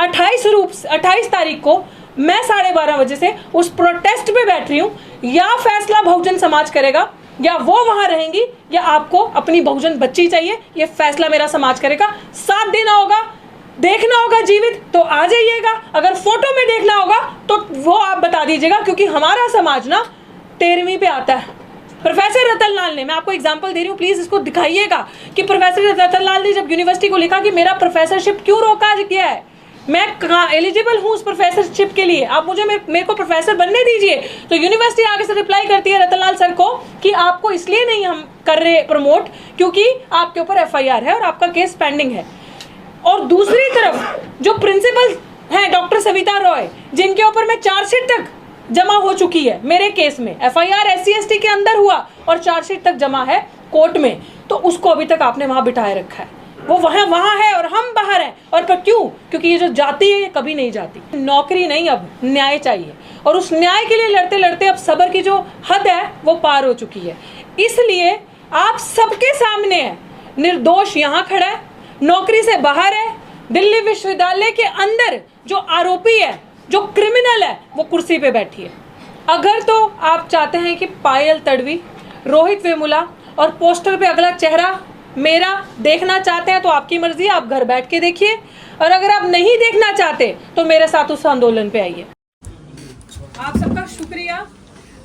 28 तारीख को मैं 12:30 बजे से उस प्रोटेस्ट पे बैठ रही हूँ। या फैसला बहुजन समाज करेगा, या वो वहां रहेंगी, या आपको अपनी बहुजन बच्ची चाहिए, ये फैसला मेरा समाज करेगा। साथ देना होगा, देखना होगा जीवित तो आ जाइएगा, अगर फोटो में देखना होगा तो वो आप बता दीजिएगा, क्योंकि हमारा समाज ना 13वीं पे आता है। प्रोफेसर रतनलाल ने, मैं आपको एग्जांपल दे रही हूँ, प्लीज इसको दिखाइएगा कि प्रोफेसर रतनलाल ने जब यूनिवर्सिटी को लिखा कि मेरा प्रोफेसरशिप क्यों रोका गया है, मैं कहाँ एलिजिबल हूँ उस प्रोफेसरशिप के लिए, आप मुझे मेरे को प्रोफेसर बनने दीजिए। तो यूनिवर्सिटी आगे से रिप्लाई करती है रतनलाल सर को कि आपको इसलिए नहीं हम कर रहे प्रमोट क्योंकि आपके ऊपर FIR है और आपका केस पेंडिंग है। और दूसरी तरफ जो प्रिंसिपल हैं डॉक्टर सविता रॉय, जिनके ऊपर में चार्जशीट तक जमा हो चुकी है मेरे केस में, FIR SC/ST के अंदर हुआ और चार्जशीट तक जमा है कोर्ट में, तो उसको अभी तक आपने वहां बिठाए रखा है। वो वहां है और हम बाहर हैं। और पर क्यों? क्योंकि ये जो जाति है ये कभी नहीं जाती। नौकरी नहीं, अब न्याय चाहिए, और उस न्याय के लिए लड़ते लड़ते अब सब्र की जो हद है वो पार हो चुकी है। इसलिए आप सबके सामने है, निर्दोष यहाँ खड़ा है, नौकरी से बाहर है, दिल्ली विश्वविद्यालय के अंदर जो आरोपी है, जो क्रिमिनल है, वो कुर्सी पे बैठी है। अगर तो आप चाहते हैं कि पायल तडवी, रोहित वेमुला और पोस्टर पे अगला चेहरा मेरा देखना चाहते हैं तो आपकी मर्जी, आप घर बैठ के देखिए, और अगर आप नहीं देखना चाहते तो मेरे साथ उस आंदोलन पे आइए। आप सबका शुक्रिया।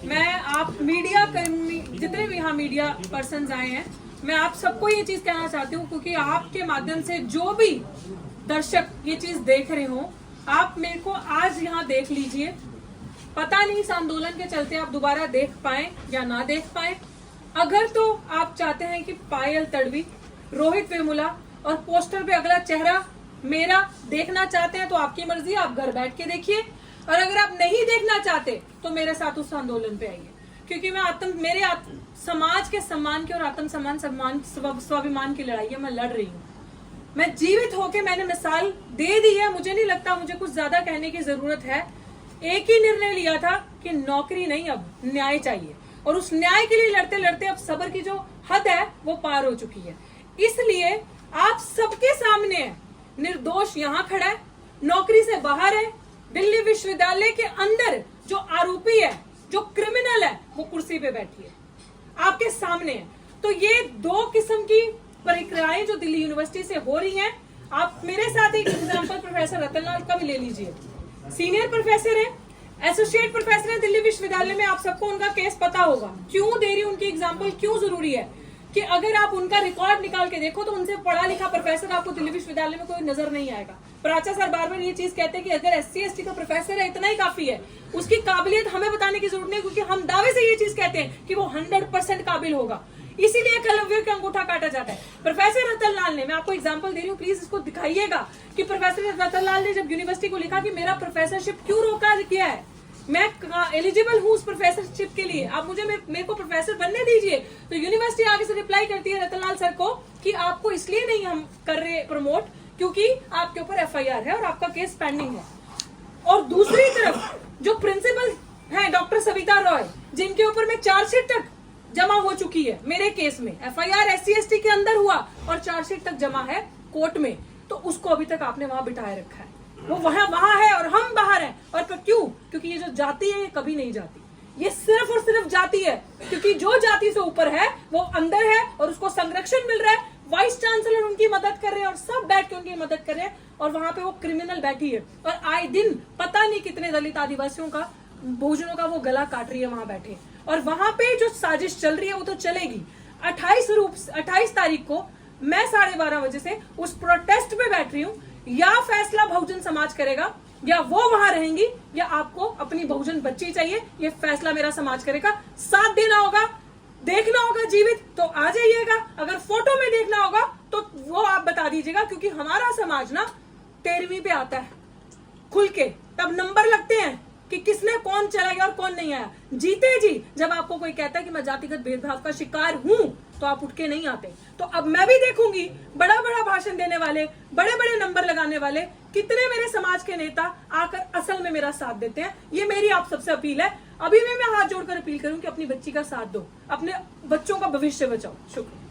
मैं आप मीडिया कर्मी, जितने भी यहाँ मीडिया पर्सन्स आए हैं, मैं आप सबको ये चीज कहना चाहती हूँ, क्योंकि आपके माध्यम से जो भी दर्शक ये चीज देख रहे हो, आप मेरे को आज यहाँ देख लीजिए। पता नहीं इस आंदोलन के चलते आप दोबारा देख पाए या ना देख पाए। अगर तो आप चाहते हैं कि पायल तडवी, रोहित वेमुला और पोस्टर पे अगला चेहरा मेरा देखना चाहते हैं तो आपकी मर्जी, आप घर बैठ के देखिए, और अगर आप नहीं देखना चाहते तो मेरे साथ उस आंदोलन पे आइए। क्योंकि मैं समाज के सम्मान के और आत्म सम्मान स्वाभिमान की लड़ाई है, मैं लड़ रही हूँ। मैं जीवित होके मैंने मिसाल दे दी है, मुझे नहीं लगता मुझे कुछ ज्यादा कहने की जरूरत है। एक ही निर्णय लिया था कि नौकरी नहीं, अब न्याय चाहिए, और उस न्याय के लिए लड़ते लड़ते अब सब्र की जो हद है वो पार हो चुकी है। इसलिए आप सबके सामने है, निर्दोष यहाँ खड़ा है, नौकरी से बाहर है, दिल्ली विश्वविद्यालय के अंदर जो आरोपी है, जो क्रिमिनल है, वो कुर्सी पे बैठी है, आपके सामने है। तो ये दो किस्म की प्रक्रियाएं जो दिल्ली यूनिवर्सिटी से हो रही हैं। आप मेरे साथ एक एग्जाम्पल प्रोफेसर रतनलाल का भी ले लीजिए, सीनियर प्रोफेसर है, एसोसिएट प्रोफेसर है दिल्ली विश्वविद्यालय में, आप सबको उनका केस पता होगा। क्यों दे रही हूं उनकी एग्जांपल, क्यों जरूरी है कि अगर आप उनका रिकॉर्ड निकाल के देखो तो उनसे पढ़ा लिखा प्रोफेसर आपको दिल्ली विश्वविद्यालय में कोई नजर नहीं आएगा। प्राचा सर बार बार ये चीज कहते हैं कि अगर SC/ST का प्रोफेसर है इतना ही काफी है, उसकी काबिलियत हमें बताने की जरूरत नहीं, क्योंकि हम दावे से ये चीज कहते हैं कि वो 100% काबिल होगा, इसीलिए कलव्य का अंगूठा काटा जाता है। प्रोफेसर रतनलाल ने, मैं आपको एग्जांपल दे रही हूँ, प्लीज इसको दिखाइएगा कि प्रोफेसर रतनलाल ने जब यूनिवर्सिटी को लिखा कि मेरा प्रोफेसरशिप क्यों रोका गया है, मैं कहाँ एलिजिबल हूँ उस प्रोफेसरशिप के लिए, आप मुझे मेरे को प्रोफेसर बनने दीजिए। तो यूनिवर्सिटी आगे से रिप्लाई करती है रतनलाल सर को कि आपको इसलिए नहीं हम कर रहे प्रमोट क्योंकि आपके ऊपर FIR है और आपका केस पेंडिंग है। और दूसरी तरफ जो प्रिंसिपल हैं डॉक्टर सविता रॉय, जिनके ऊपर में चार्जशीट तक जमा हो चुकी है मेरे केस में, FIR SC/ST के अंदर हुआ और चार्जशीट तक जमा है कोर्ट में, तो उसको अभी तक आपने वहां बिठाए रखा है। वो वहां है और हम बाहर हैं। और पर क्यों? क्योंकि ये जो जाति है ये कभी नहीं जाती, ये सिर्फ और सिर्फ जाति है, क्योंकि जो जाति से ऊपर है वो अंदर है और उसको संरक्षण मिल रहा है। वाइस चांसलर उनकी मदद कर रहे हैं और सब बैठ के उनकी मदद कर रहे हैं, और वहां पे वो क्रिमिनल बैठी है और आए दिन पता नहीं कितने दलित आदिवासियों का, बहुजनों का वो गला काट रही है वहां बैठे। और वहां पे जो साजिश चल रही है वो तो चलेगी। 28 तारीख को मैं 12:30 बजे से उस प्रोटेस्ट पे बैठ रही हूँ। या फैसला बहुजन समाज करेगा, या वो वहां रहेंगी, या आपको अपनी बहुजन बच्ची चाहिए, ये फैसला मेरा समाज करेगा। साथ देना होगा, देखना होगा जीवित तो आ जाइएगा, अगर फोटो में देखना होगा तो वो आप बता दीजिएगा, क्योंकि हमारा समाज ना 13वीं पे आता है खुल के, तब नंबर लगते हैं कि किसने कौन चला गया और कौन नहीं आया। जीते जी जब आपको कोई कहता है कि मैं जातिगत भेदभाव का शिकार हूं तो आप उठ के नहीं आते। तो अब मैं भी देखूंगी बड़ा बड़ा भाषण देने वाले, बड़े बड़े नंबर लगाने वाले, कितने मेरे समाज के नेता आकर असल में मेरा साथ देते हैं। ये मेरी आप सबसे अपील है। अभी भी मैं हाथ जोड़कर अपील करूं कि अपनी बच्ची का साथ दो, अपने बच्चों का भविष्य बचाओ। शुक्रिया।